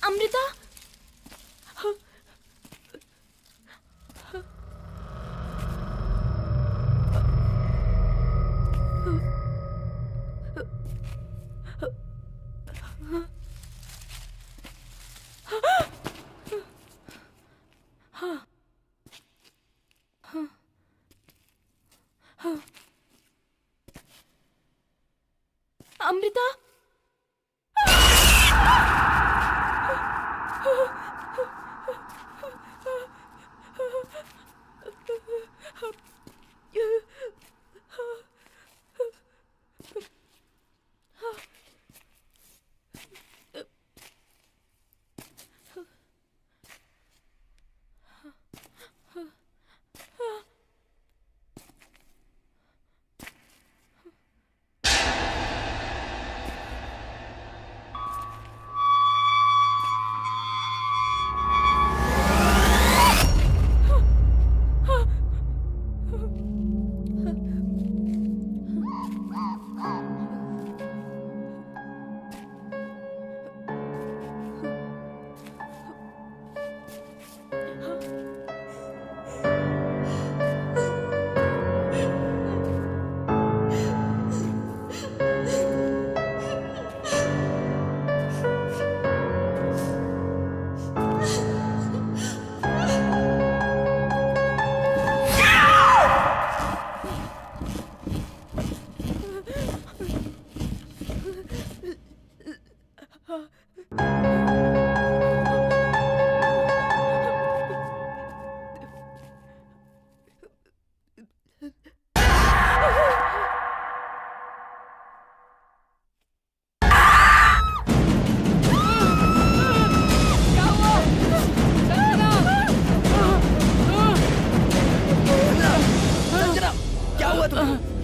अमृता, अमृता,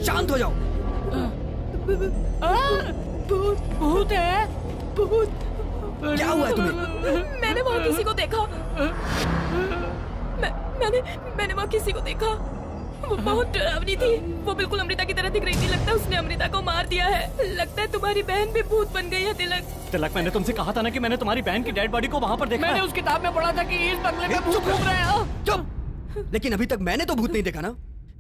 शांत हो जाओ। भूत है, भूत। क्या हुआ है तुम्हें? मैंने वहाँ किसी को देखा। मैंने वहाँ किसी को देखा। वो बहुत डरावनी थी। वो बिल्कुल अमृता की तरह दिख रही थी। लगता है उसने अमृता को मार दिया है। लगता है तुम्हारी बहन भी भूत बन गई है तिलक। तिलक, मैंने तुमसे कहा था ना कि मैंने तुम्हारी बहन की डेड बॉडी को वहाँ पर देखा। मैंने उस किताब में पढ़ा था कि इस बंगले में भूत घूम रहे हैं। चुप। लेकिन अभी तक मैंने तो भूत नहीं देखा ना।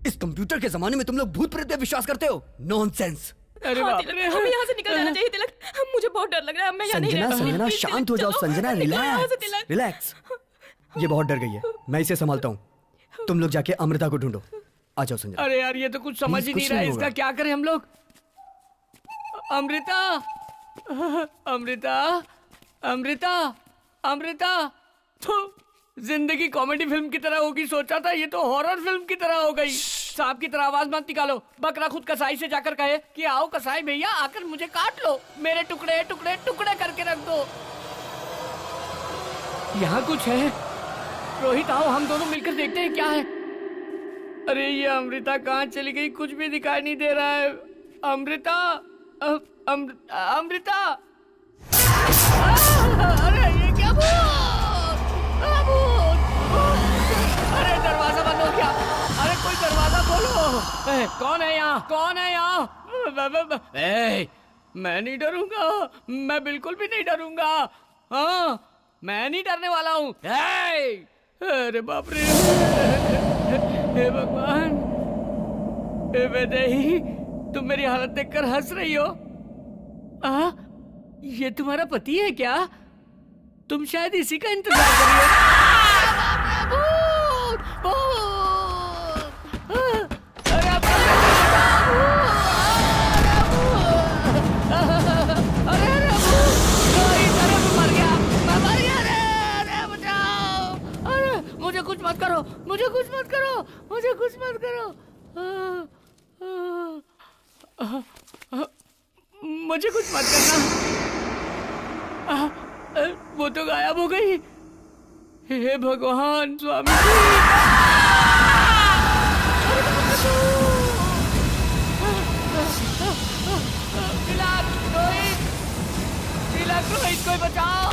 इस कंप्यूटर के जमाने में तुम लोग भूत प्रेत पे विश्वास करते हो? नॉनसेंस। अरे बाप रे, हमें यहाँ से निकल जाना चाहिए तिलक। मुझे बहुत डर लग रहा है। मैं यहाँ नहीं रह सकती। संजना, शांत हो जाओ। Sanjana, relax relax. ये बहुत डर गई है, मैं इसे संभालता हूँ। तुम लोग जाके अमृता को ढूंढो। आ जाओ संजना। अरे यार, ये तो कुछ समझ ही नहीं रहा है। इसका क्या करें हम लोग? अमृता, अमृता, अमृता, अमृता। जिंदगी कॉमेडी फिल्म की तरह होगी सोचा था, ये तो हॉरर फिल्म की तरह हो गई। सांप की तरह आवाज मत निकालो। बकरा खुद कसाई से जाकर कहे कि आओ कसाई भैया, आकर मुझे काट लो, मेरे टुकड़े टुकड़े टुकड़े करके रख दो। यहाँ कुछ है। रोहित आओ, हम दोनों मिलकर देखते हैं क्या है। अरे ये अमृता कहाँ चली गई? कुछ भी दिखाई नहीं दे रहा है। अमृता, अमृता। अरे ये क्या अरे दरवाजा बंद हो गया। अरे कोई दरवाजा खोलो। कौन है यहाँ? कौन है यहाँ? मैं नहीं डरूंगा, मैं बिल्कुल भी नहीं डरूंगा। हाँ, मैं नहीं डरने वाला हूँ। अरे बाप रे, हे भगवान, हे वैदेही, तुम मेरी हालत देखकर हंस रही हो? ये तुम्हारा पति है क्या? तुम शायद इसी का इंतजार कर रही हो। मुझे कुछ मत करो, मुझे कुछ मत करो, मुझे कुछ मत करो, मुझे कुछ मत करना। वो तो गायब हो गई। हे भगवान स्वामी रोहित कोई बचाओ।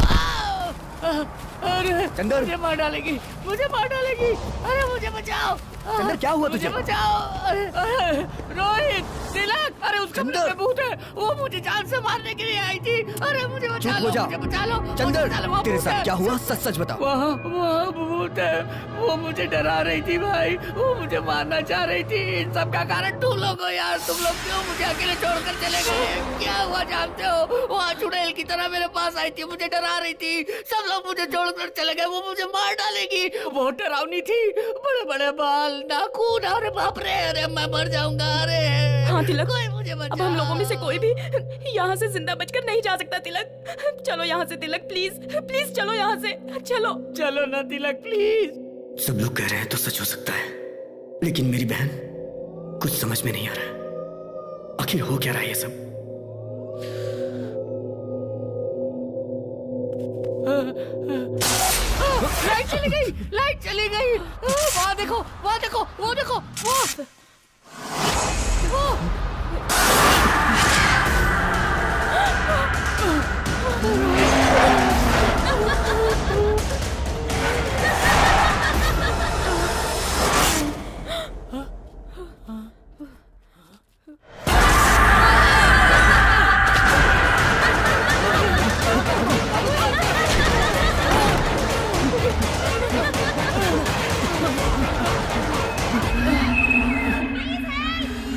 अरे चंदर, मुझे मार डालेगी, मुझे मार डालेगी। अरे मुझे बचाओ। चंदर, क्या हुआ तुझे? मुझे बचाओ। अरे रोहित, तिलक, अरे उसका भूत है, वो मुझे जान से मारने के लिए आई थी। अरे मुझे बचा लो, मुझे बचा लो। चंदर, तेरे साथ क्या हुआ? सच सच बता। वहाँ भूत है, वो मुझे डरा रही थी भाई, वो मुझे मारना चाह रही थी। इन सब का कारण तुम लोग हो यार। तुम लोग क्यों मुझे अकेले छोड़कर चले गए? क्या हुआ जानते हो? वहाँ चुड़ैल की तरह मेरे पास आई थी, मुझे डरा रही थी। सब लोग मुझे छोड़कर चले गए, वो मुझे मार डालेगी। बहुत डरावनी थी, बड़े बड़े बाल, नाखून। अरे बाप रे, अरे मैं मर जाऊंगा। अरे हाँ तिलक, मुझे अब हम लोगों में से कोई भी यहाँ से जिंदा बचकर नहीं जा सकता। तिलक चलो यहाँ से, तिलक प्लीज प्लीज चलो यहाँ से, चलो। चलो ना तिलक प्लीज। सब लोग कह रहे हैं तो सच हो सकता है, लेकिन मेरी बहन, कुछ समझ में नहीं आ रहा। आखिर हो क्या रहा है ये सब? लाइट चली गई, लाइट चली गई। वहाँ देखो, वहाँ देखो, वो देखो, वो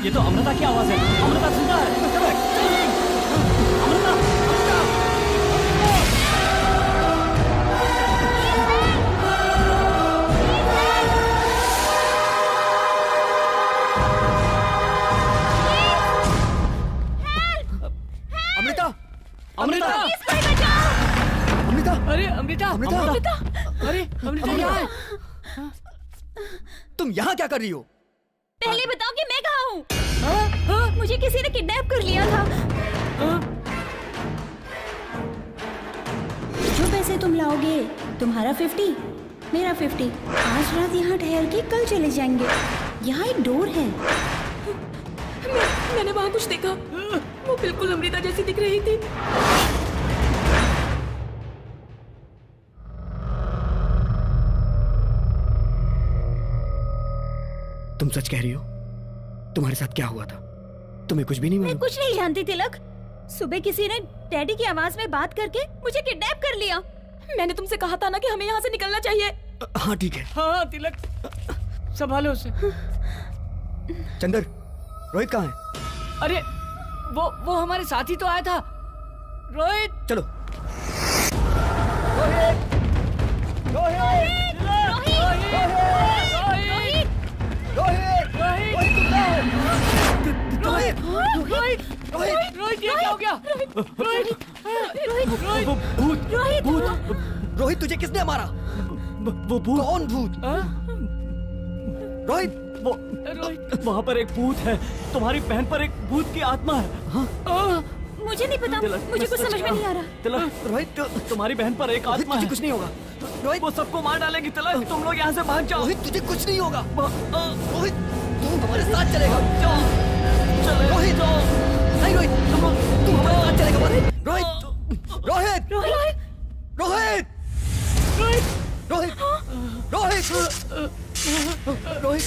ये तो अमृता की आवाज है। अमृता जिंदा है। अमृता, अमृता, अमृता, अमृता, अरे अमृता, अमृता, अरे अमृता यहाँ है। तुम यहाँ क्या कर रही हो? पहले बताओ कि मैं कहाँ हूँ। मुझे किसी ने किडनैप कर लिया था। जो पैसे तुम लाओगे, तुम्हारा 50, मेरा 50। आज रात यहाँ ठहर के कल चले जाएंगे। यहाँ एक डोर है। मैंने वहाँ कुछ देखा। वो बिल्कुल अमृता जैसी दिख रही थी। तुम सच कह रही हो? तुम्हारे साथ क्या हुआ था? तुम्हें कुछ भी नहीं मैं मालूम? कुछ नहीं जानती तिलक। सुबह किसी ने डैडी की आवाज में बात करके मुझे किडनैप कर लिया। मैंने तुमसे कहा था ना कि हमें यहाँ से निकलना चाहिए। हाँ ठीक है। हाँ तिलक, संभालो उसे। चंदर, रोहित कहाँ है? अरे वो हमारे साथ ही तो आया था। रोहित, चलो। रोहित, ये क्या हो गया? रोहित, तुझे किसने मारा? वो भूत। कौन भूत? रोहित, वहाँ पर एक भूत है। तुम्हारी बहन पर एक भूत की आत्मा है। मुझे नहीं पता, मुझे कुछ समझ में नहीं आ रहा। तिलक, रोहित, तुम्हारी बहन पर एक आत्मा है। कुछ नहीं होगा। रोहित, वो सबको मार डालेगी। तिलक, तुम लोग यहाँ से भाग जाओ। रोहित, तुझे कुछ नहीं होगा। रोहित, तू हमारे साथ चलेगा। रोहित, नहीं रोहित, तू हमारे साथ चलेगा। रोहित, रोहित, रोहित, रोहित, रोहित, रोहित, रोहित,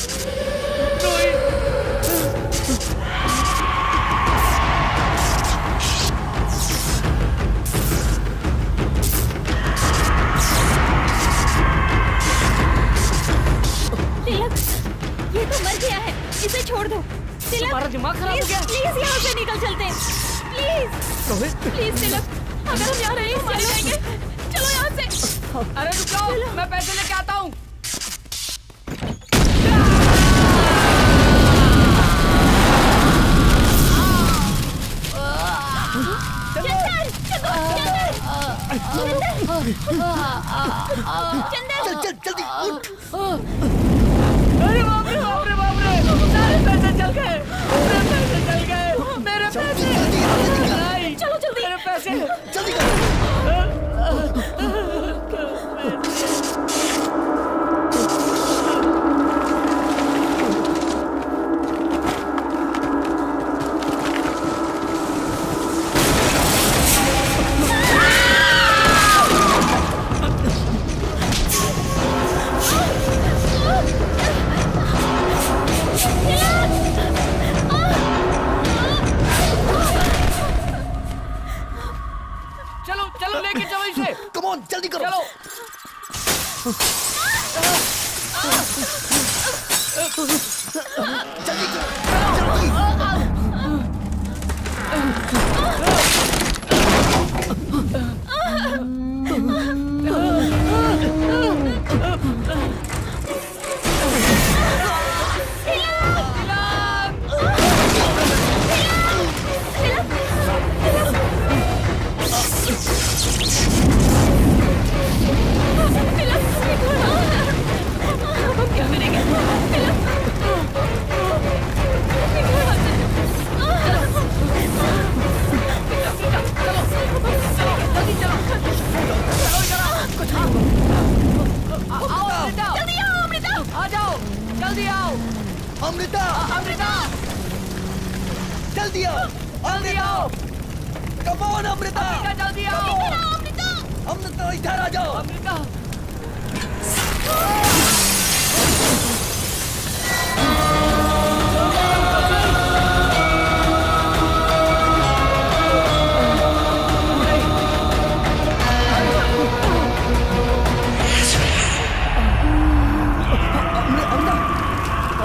तिलक, ये तो मर गया है, इसे छोड़ दो। तिलक, तुम्हारा दिमाग खराब हो गया। प्लीज यहाँ से निकल चलते हैं। प्लीज, रोहित, प्लीज तिलक, अगर हम यहाँ रहे मर जाएंगे। चलो यहाँ से। अरे रुक जाओ, मैं पैसे लेके आता हूँ। चल जल्दी उठ। अरे बाप रे बाप रे बाप रे, सारे पैसे चल गए। मेरे पैसे चल गए। मेरे पैसे। चलो जल्दी। मेरे पैसे जल्दी चलो लेके चलो इसे। कम ऑन, जल्दी करो। चलो। जल्दी जल्दी। क्या करेंगे? जल्दी आओ। अमृता, अमृता, जल्दी आओ। जल्दी आओ। कम ऑन अमृता, जल्दी आओ। अमृता इधर आ जाओ। अमृता,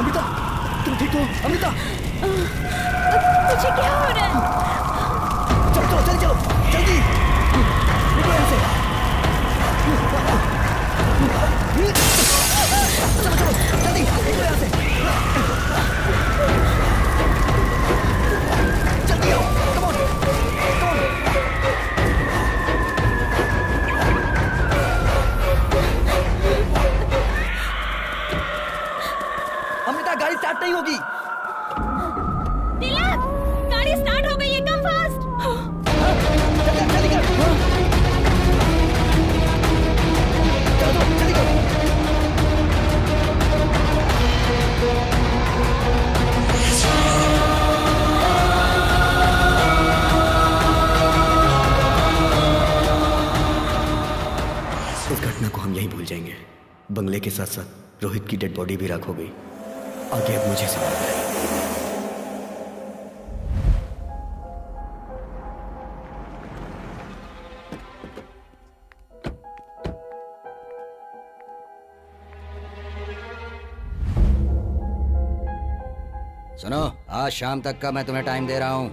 अमृता, तुम ठीक हो? अमृता, तुझे क्या हो रहा है? चलो जल्दी चलो, जल्दी निकलो यहाँ से। चलो जल्दी निकलो यहाँ से। जल्दी आओ, come on, come on. Amrita, गाड़ी स्टार्ट नहीं होगी। तिलक, गाड़ी स्टार्ट हो गई है, कम फास्ट। जल्दी कर। चलो जल्दी करो। के साथ साथ रोहित की डेड बॉडी भी राख हो गई। आगे अब मुझे संभालना है। सुनो, आज शाम तक का मैं तुम्हें टाइम दे रहा हूँ।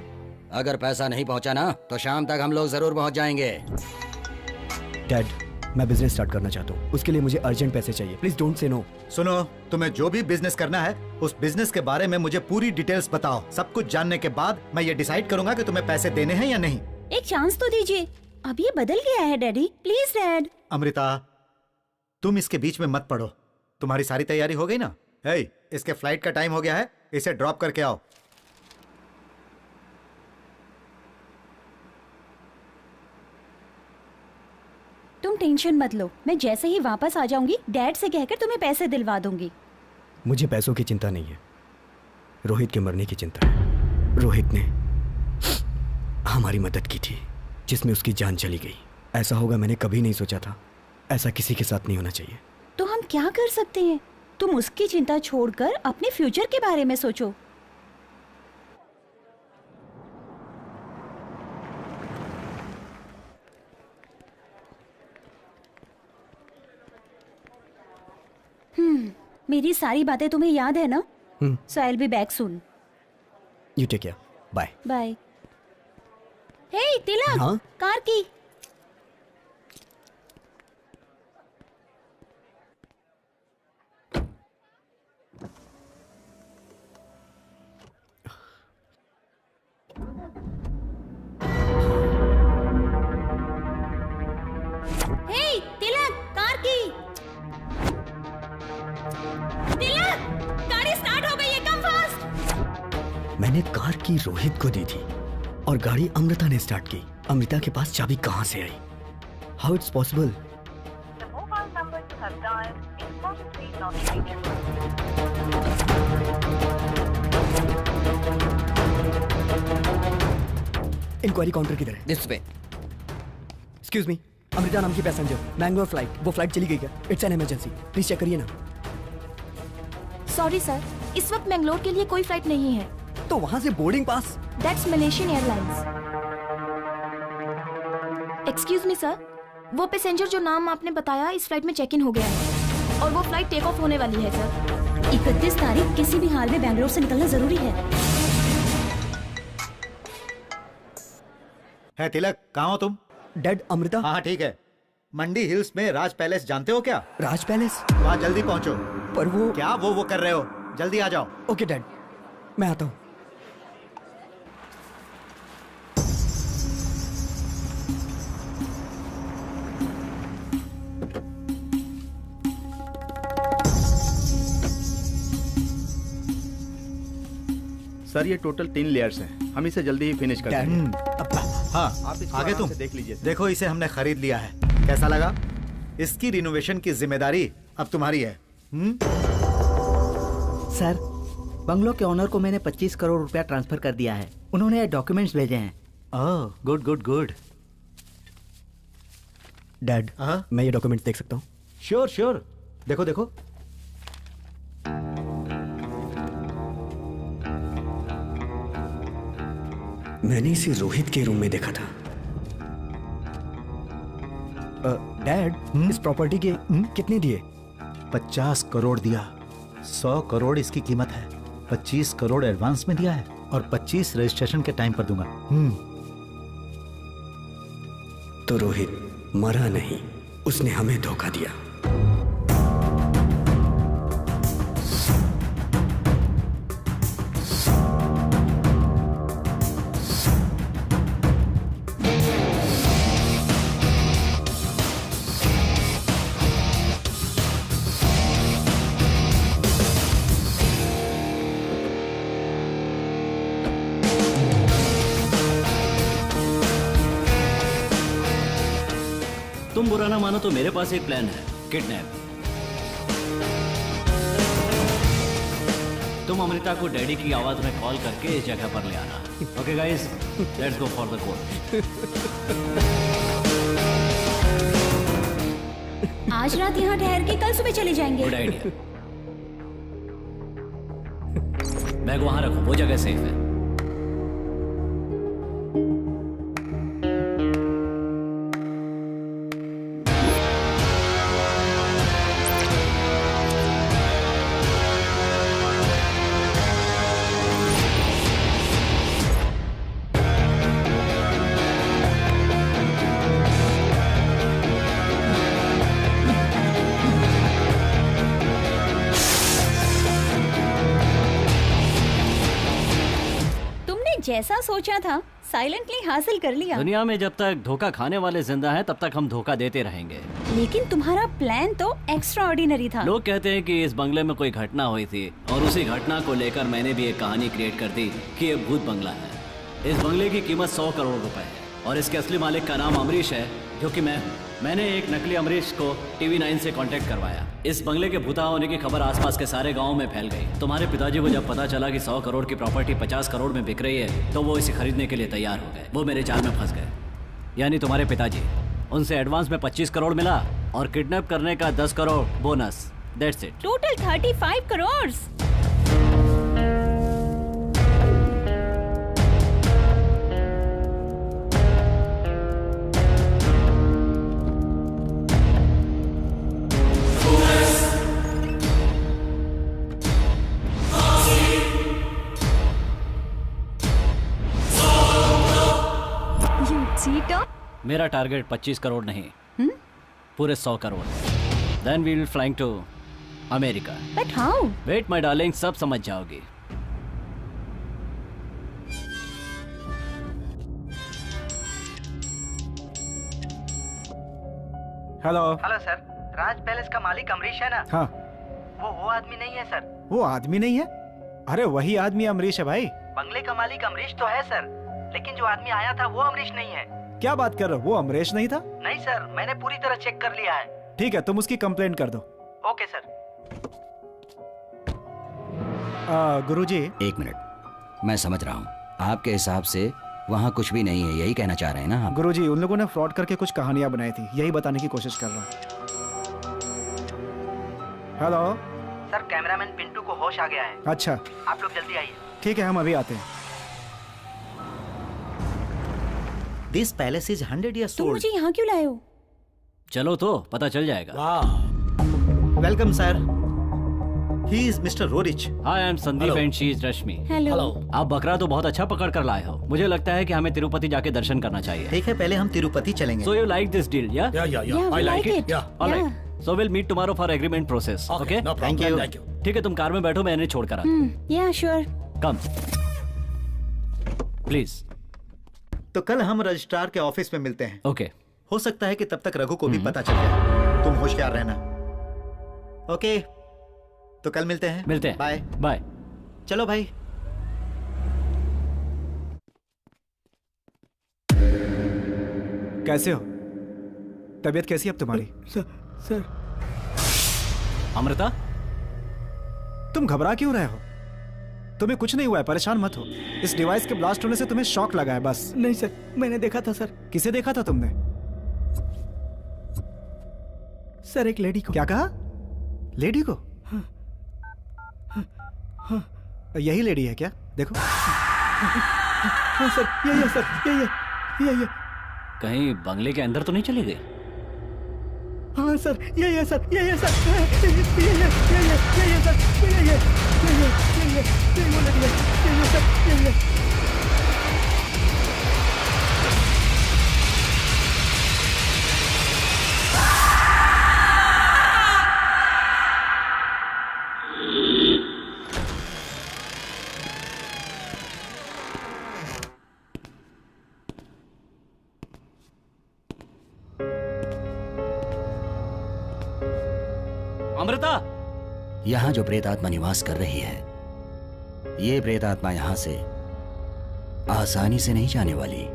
अगर पैसा नहीं पहुँचा ना तो शाम तक हम लोग जरूर पहुँच जाएंगे। डैड, मैं बिजनेस स्टार्ट करना चाहता हूँ, उसके लिए मुझे अर्जेंट पैसे चाहिए। Please don't say no. सुनो, तुम्हें जो भी बिजनेस करना है उस बिजनेस के बारे में मुझे पूरी डिटेल्स बताओ। सब कुछ जानने के बाद मैं ये डिसाइड करूंगा कि तुम्हें पैसे देने हैं या नहीं। एक चांस तो दीजिए। अब ये बदल गया है डैडी, प्लीज डैड। अमृता, तुम इसके बीच में मत पड़ो। तुम्हारी सारी तैयारी हो गई ना? हे, इसके फ्लाइट का टाइम हो गया है, इसे ड्रॉप करके आओ। तुम टेंशन मत लो, मैं जैसे ही वापस आ जाऊंगी डैड से कहकर तुम्हें पैसे दिलवा दूंगी। मुझे पैसों की चिंता नहीं है, रोहित के मरने की चिंता है। रोहित ने हमारी मदद की थी जिसमें उसकी जान चली गई। ऐसा होगा मैंने कभी नहीं सोचा था। ऐसा किसी के साथ नहीं होना चाहिए। तो हम क्या कर सकते हैं? तुम उसकी चिंता छोड़कर अपने फ्यूचर के बारे में सोचो। मेरी सारी बातें तुम्हें याद है ना? So I'll be back soon. You take care. Bye. Bye. Hey, तिलक, हाँ? कार की। Hey, तिलक, कार की। तिलक, गाड़ी स्टार्ट हो गई है, कम फास्ट। मैंने कार की रोहित को दी थी और गाड़ी अमृता ने स्टार्ट की। अमृता के पास चाबी कहाँ से आई? How it's possible? Inquiry counter किधर है? This way. Excuse me, Amrita नाम की पैसेंजर, मैंगलोर फ्लाइट। वो फ्लाइट चली गई क्या? It's an emergency, please check करिए ना। सॉरी सर, इस वक्त मैंगलोर के लिए कोई फ्लाइट नहीं है। तो वहाँ से boarding pass? That's Malaysian airlines. Excuse me sir, वो पैसेंजर जो नाम आपने बताया इस फ्लाइट में चेक इन हो गया है और वो फ्लाइट टेक ऑफ होने वाली है सर। 31 तारीख किसी भी हाल में बैंगलोर से निकलना जरूरी है। तिलक, कहाँ हो तुम? डैड, अमृता। हाँ ठीक है। मंडी हिल्स में राज पैलेस जानते हो क्या? राज पैलेस? वहाँ जल्दी पहुँचो। पर वो क्या वो कर रहे हो? जल्दी आ जाओ। ओके डैड, मैं आता हूँ। सर, ये टोटल 3 लेयर्स हैं। हम इसे जल्दी ही फिनिश कर देंगे। हाँ, आप इसको आगे आराम तुम से देख लीजिए। देखो, इसे हमने खरीद लिया है। कैसा लगा? इसकी रिनोवेशन की जिम्मेदारी अब तुम्हारी है। सर, बंगलो के ओनर को मैंने 25 करोड़ रुपया ट्रांसफर कर दिया है। उन्होंने डॉक्यूमेंट्स भेजे हैं। ओह, गुड गुड गुड। डैड, मैं ये डॉक्यूमेंट्स देख सकता हूँ? श्योर श्योर, देखो देखो। मैंने इसे रोहित के रूम में देखा था। डैड, इस प्रॉपर्टी के कितने दिए? 50 करोड़ दिया। 100 करोड़ इसकी कीमत है। 25 करोड़ एडवांस में दिया है और 25 रजिस्ट्रेशन के टाइम पर दूंगा। तो रोहित मरा नहीं, उसने हमें धोखा दिया। तुम बुरा ना मानो तो मेरे पास एक प्लान है, किडनैप। तुम अमृता को डैडी की आवाज में कॉल करके इस जगह पर ले आना। Okay guys, let's go for the court. आज रात यहाँ ठहर के कल सुबह चले जाएंगे। Good idea. बैग वहां रखो, वो जगह सेफ है। जैसा सोचा था साइलेंटली हासिल कर लिया। दुनिया में जब तक धोखा खाने वाले जिंदा हैं तब तक हम धोखा देते रहेंगे। लेकिन तुम्हारा प्लान तो एक्स्ट्राऑर्डिनरी था। लोग कहते हैं कि इस बंगले में कोई घटना हुई थी और उसी घटना को लेकर मैंने भी एक कहानी क्रिएट कर दी कि ये भूत बंगला है। इस बंगले की कीमत 100 करोड़ रुपए है और इसके असली मालिक का नाम अमरीश है, जो कि मैं हूँ। मैंने एक नकली अमरीश को TV9 से कांटेक्ट करवाया। इस बंगले के भूता होने की खबर आसपास के सारे गांव में फैल गई। तुम्हारे पिताजी को जब पता चला कि 100 करोड़ की प्रॉपर्टी 50 करोड़ में बिक रही है तो वो इसे खरीदने के लिए तैयार हो गए। वो मेरे जाल में फंस गए, यानी तुम्हारे पिताजी। उनसे एडवांस में 25 करोड़ मिला और किडनैप करने का 10 crore bonus. That's it. Total 35 crore. मेरा टारगेट 25 करोड़ नहीं, पूरे 100 crore. Then we will flying to America. But how? Wait my darling, सब समझ जाओगी। Hello. Hello sir, Raj palace का मालिक अमरीश है ना? हाँ। वो आदमी नहीं है सर। वो आदमी नहीं है? अरे वही आदमी अमरीश है भाई। बंगले का मालिक अमरीश तो है सर, लेकिन जो आदमी आया था वो अमरीश नहीं है। क्या बात कर रहे हो? वो अमरीश नहीं था? नहीं सर, मैंने पूरी तरह चेक कर लिया है। ठीक है, तुम उसकी कंप्लेंट कर दो। Okay sir. गुरुजी। एक मिनट, मैं समझ रहा हूँ। आपके हिसाब से वहाँ कुछ भी नहीं है, यही कहना चाह रहे हैं ना आप? गुरुजी, उन लोगों ने फ्रॉड करके कुछ कहानियां बनाई थी, यही बताने की कोशिश कर रहा हूँ। हेलो सर, कैमरामैन पिंटू को होश आ गया है। अच्छा, आप लोग जल्दी आइए। ठीक है, हम अभी आते हैं। This palace is 100 years old. तुम मुझे यहाँ क्यों लाए हो? चलो तो पता चल जाएगा। Welcome sir. He is Mr. Rorich. Hi, I am Sandeep and she is Rashmi. Hello. आप बकरा तो बहुत अच्छा पकड़ कर लाए हो। मुझे लगता है कि हमें तिरुपति जाके दर्शन करना चाहिए। ठीक है, पहले हम तिरुपति चलेंगे। So you like this deal, yeah? Yeah, I like it. All right. So we'll meet tomorrow for agreement process. Okay? No problem. Thank you. ठीक है, तुम कार में बैठो, मैं इन्हें छोड़ कर आता हूँ। Yeah, sure. Come. Please. तो कल हम रजिस्ट्रार के ऑफिस में मिलते हैं। ओके। हो सकता है कि तब तक रघु को भी पता चल जाए। तुम होशियार रहना। ओके, तो कल मिलते हैं। मिलते हैं। Bye bye. चलो भाई। कैसे हो? तबीयत कैसी है अब तुम्हारी? सर। अमृता, तुम घबरा क्यों रहे हो? तुम्हें कुछ नहीं हुआ है, परेशान मत हो। इस डिवाइस के ब्लास्ट होने से तुम्हें शॉक लगा है बस। नहीं सर, मैंने देखा था सर। किसे देखा था तुमने? सर, एक लेडी को। क्या कहा? लेडी को? हाँ। यही लेडी है क्या? देखो। हाँ सर, यही है सर, यही है। कहीं बंगले के अंदर तो नहीं चली गई? हाँ सर, यही है सर, यही है सर, यही है सर, यही है सर, यही है वो लगी है, यही है सर, यही है। अमृता, यहाँ जो प्रेत आत्मा निवास कर रही है, ये प्रेत आत्मा यहाँ से आसानी से नहीं जाने वाली।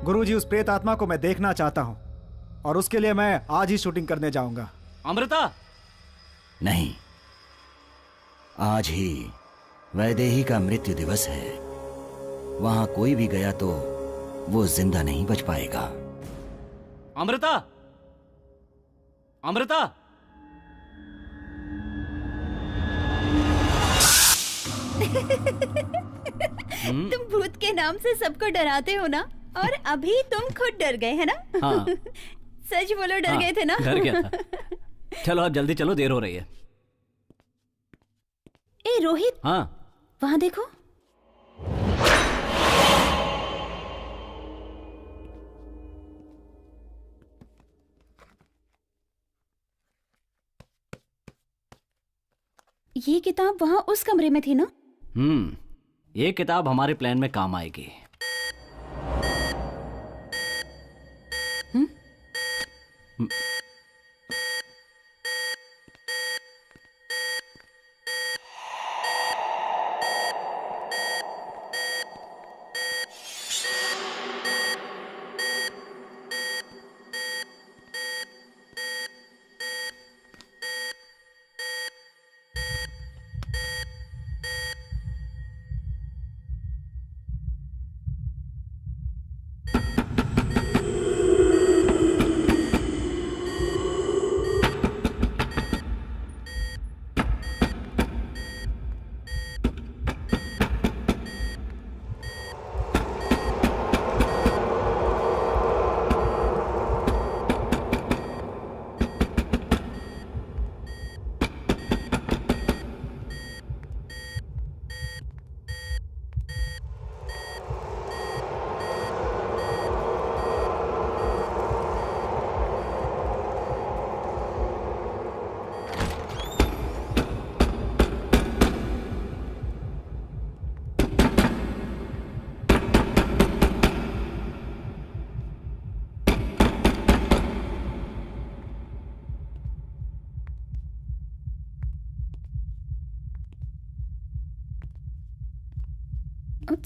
गुरुजी, उस प्रेत आत्मा को मैं देखना चाहता हूँ और उसके लिए मैं आज ही शूटिंग करने जाऊंगा। अमृता। नहीं, आज ही वैदेही का मृत्यु दिवस है। वहां कोई भी गया तो वो जिंदा नहीं बच पाएगा। अमृता, अमृता। तुम भूत के नाम से सबको डराते हो ना, और अभी तुम खुद डर गए है ना? हाँ। सच बोलो, डर गए थे ना? डर गया था। चलो अब जल्दी चलो, देर हो रही है। ए रोहित। हाँ। वहाँ देखो। ये किताब वहाँ उस कमरे में थी ना? ये किताब हमारे प्लान में काम आएगी।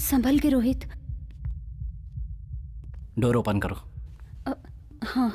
संभल के रोहित। डोर ओपन करो। हाँ।